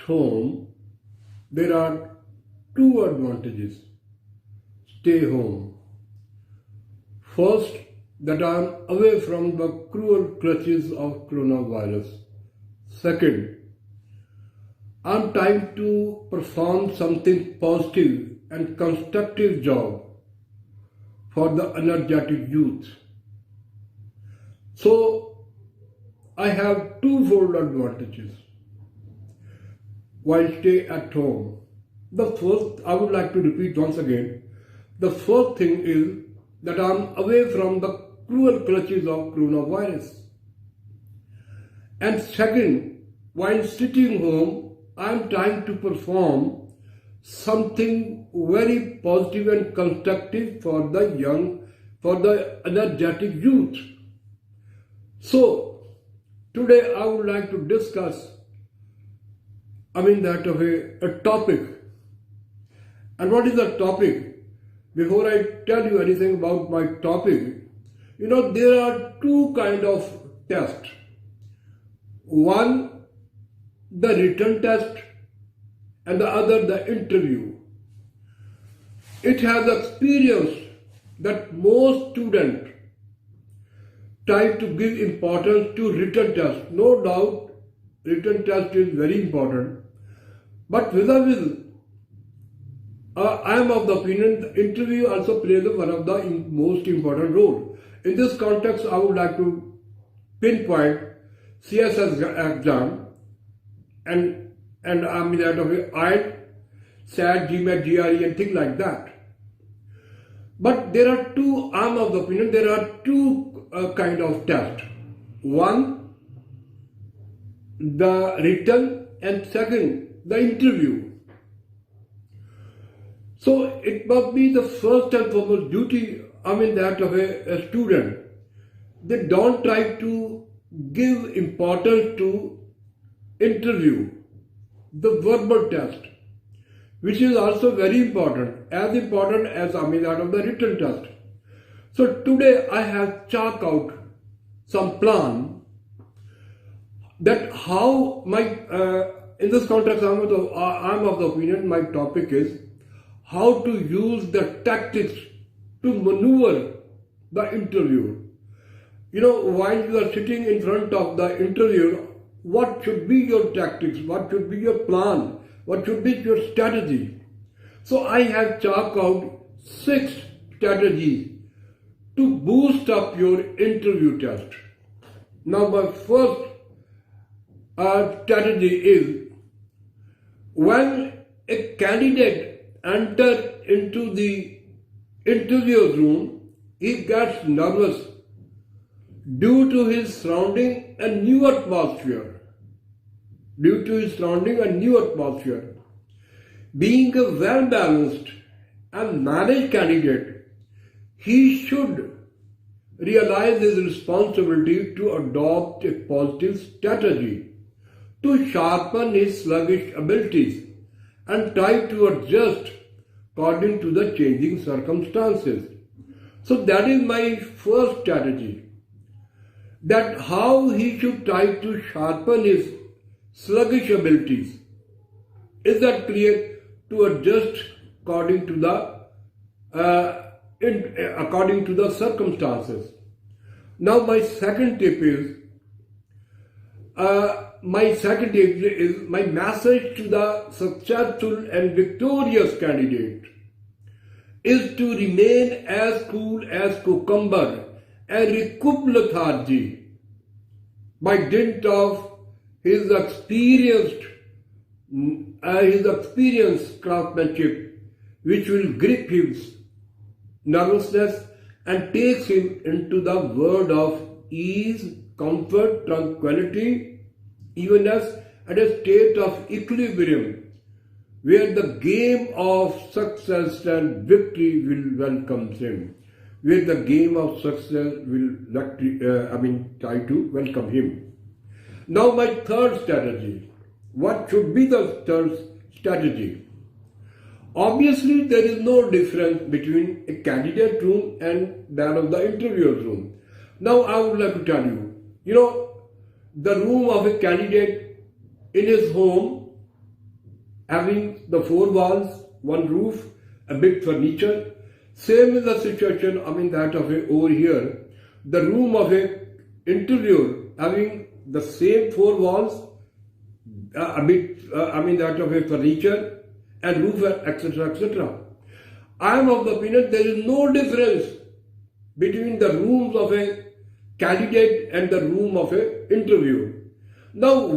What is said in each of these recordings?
home, there are two advantages. Stay home. First, that I am away from the cruel clutches of coronavirus. Second, I am trying to perform something positive and constructive job for the energetic youth. So, I have twofold advantages while stay at home. The first, I would like to repeat once again, the first thing is that I am away from the cruel clutches of coronavirus. And second, while sitting home, I am trying to perform something very positive and constructive for the young, for the energetic youth. So, today I would like to discuss, a topic. And what is the topic? Before I tell you anything about my topic, there are two kinds of tests. One, the written test, and the other, the interview. It has experienced that most students try to give importance to written test. No doubt, written test is very important. But vis-a-vis, I am of the opinion the interview also plays one of the most important role. In this context, I would like to pinpoint CSS exam and that of IELTS, SAT, GMAT, GRE and things like that. But there are two, I am of the opinion, there are two kind of tests. One, the written, and second, the interview. So it must be the first and foremost duty, that of a student. They don't try to give importance to interview, the verbal test, which is also very important as that of the written test. So today I have chalked out some plan that how in this context I am of the opinion my topic is how to use the tactics to maneuver the interviewer. While you are sitting in front of the interviewer, what should be your tactics? What should be your plan? What should be your strategy? So I have chalked out 6 strategies to boost up your interview test. Now my first strategy is when a candidate enters into the interview room, he gets nervous due to his surrounding a new atmosphere. Being a well-balanced and managed candidate, he should realize his responsibility to adopt a positive strategy to sharpen his sluggish abilities and try to adjust according to the changing circumstances. So that is my first strategy. That how he should try to sharpen his sluggish abilities. Is that clear? To adjust according to the circumstances. Now my second tip is my message to the successful and victorious candidate is to remain as cool as cucumber and recoup lethargy by dint of his experienced craftsmanship, which will grip his nervousness and takes him into the world of ease, comfort, tranquility, evenness, and a state of equilibrium, where the game of success and victory will welcome him, where the game of success will try to welcome him. Now my third strategy. What should be the third strategy? Obviously, there is no difference between a candidate room and that of the interviewer's room. Now, I would like to tell you, the room of a candidate in his home having the four walls, one roof, a bit furniture. Same is the situation, that of over here. The room of a interviewer having the same four walls, a bit, that of a furniture and roof, etc., etc. I am of the opinion there is no difference between the rooms of a candidate and the room of a interviewer. Now,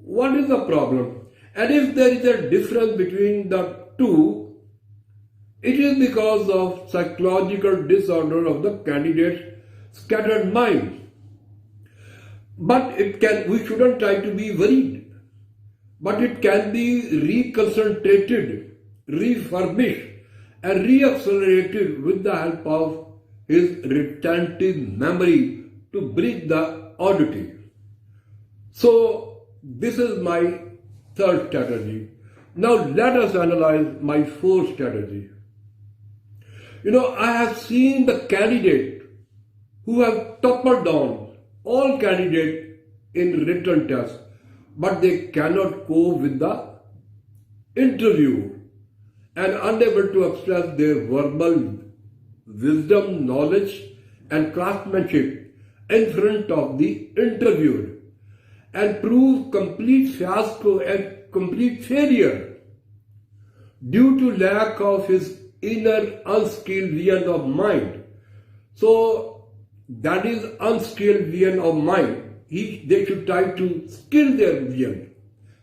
what is the problem? And if there is a difference between the two, it is because of psychological disorder of the candidate's scattered mind. But we shouldn't try to be worried. But it can be reconcentrated, refurbished, and reaccelerated with the help of his retentive memory to bridge the oddity. So, this is my third strategy. Now, let us analyze my fourth strategy. I have seen the candidate who have toppled down all candidates in written tests, but they cannot cope with the interview and unable to express their verbal wisdom, knowledge, and craftsmanship in front of the interviewer, and prove complete fiasco and complete failure due to lack of his inner unskilled vision of mind. So that is unskilled vision of mind. They should try to skill their vision,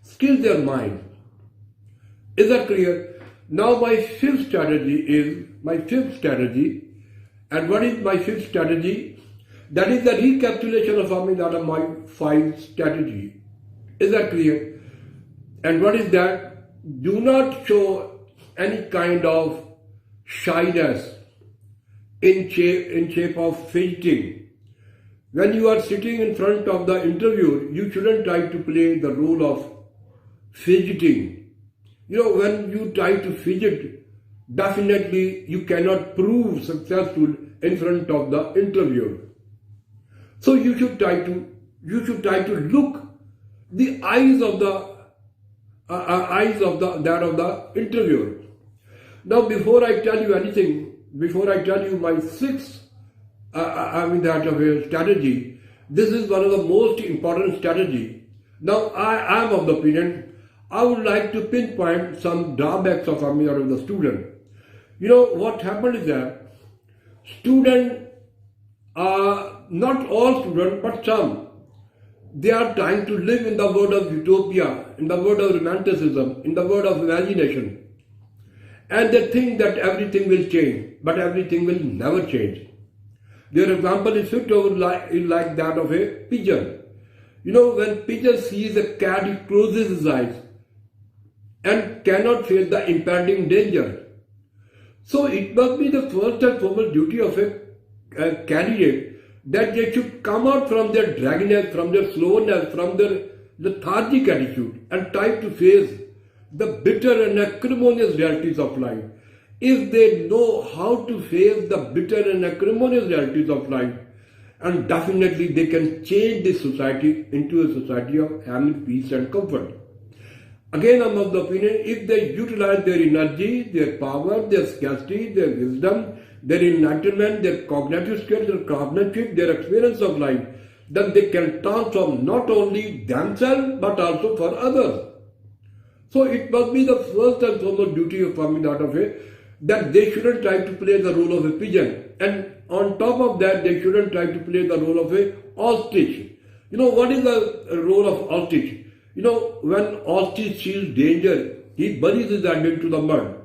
skill their mind. Is that clear? Now my fifth strategy. And what is my fifth strategy? That is the recapitulation of my five strategy. Is that clear? And what is that? Do not show any kind of shyness in shape of fidgeting. When you are sitting in front of the interviewer, you shouldn't try to play the role of fidgeting. When you try to fidget, definitely you cannot prove successful in front of the interviewer. So you should try to look the eyes of the interviewer. Now, before I tell you anything, before I tell you my sixth strategy, this is one of the most important strategy. Now, I am of the opinion I would like to pinpoint some drawbacks of the student. What happened is that student, not all students, but some, they are trying to live in the world of utopia, in the world of romanticism, in the world of imagination. And they think that everything will change, but everything will never change. Their example is fit over like that of a pigeon. When pigeon sees a cat, he closes his eyes and cannot face the impending danger. So it must be the first and foremost duty of a candidate that they should come out from their dragginess, from their slowness, from their lethargic attitude and try to face the bitter and acrimonious realities of life. If they know how to face the bitter and acrimonious realities of life, and definitely they can change this society into a society of harmony, peace and comfort. Again, I'm of the opinion, if they utilize their energy, their power, their sagacity, their wisdom, their enlightenment, their cognitive skills, their craftsmanship, their experience of life, then they can transform not only themselves but also for others. So it must be the first and foremost duty of that they shouldn't try to play the role of a pigeon. And on top of that, they shouldn't try to play the role of a ostrich. What is the role of ostrich? When ostrich sees danger, he buries his head into the mud.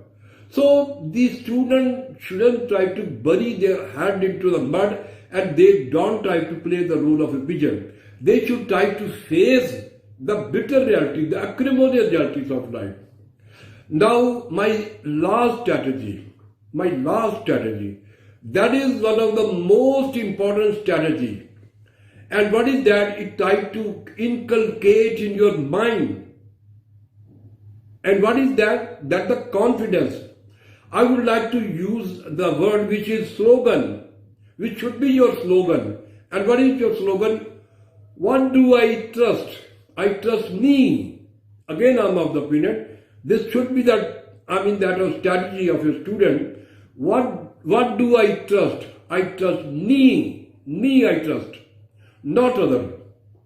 So the student shouldn't try to bury their head into the mud, and they don't try to play the role of a pigeon. They should try to face the bitter reality, the acrimonious realities of life. Now, my last strategy, that is one of the most important strategy. And what is that? It tries to inculcate in your mind. And what is that? That the confidence. I would like to use the word which is slogan, which should be your slogan. And what is your slogan? What do I trust? I trust me. Again, I am of the opinion This should be that a strategy of a student. What do I trust? I trust me. Me I trust, not other.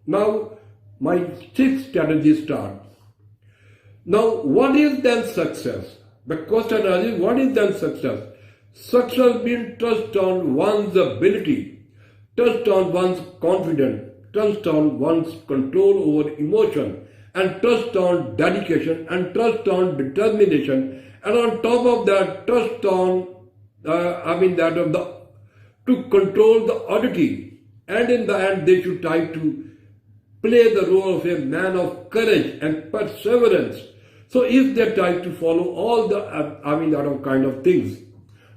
Now my sixth strategy starts. Now what is then success? The question is, what is then success? Success means trust on one's ability, trust on one's confidence, trust on one's control over emotion, and trust on dedication, and trust on determination, and on top of that, trust on to control the oddity. And in the end, they should try to play the role of a man of courage and perseverance. So if they try to follow all the kind of things,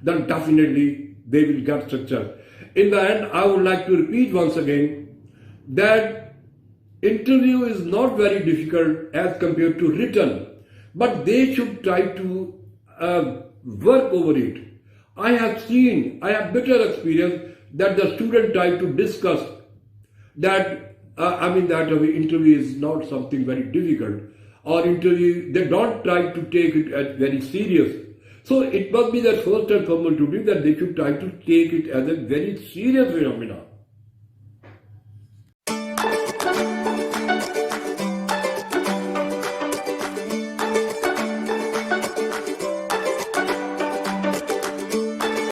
then definitely they will get success. In the end, I would like to repeat once again that interview is not very difficult as compared to written, but they should try to work over it. I have better experience that the student try to discuss that interview is not something very difficult, or interview they don't try to take it as very serious. So it must be that first and foremost to do that they should try to take it as a very serious phenomena.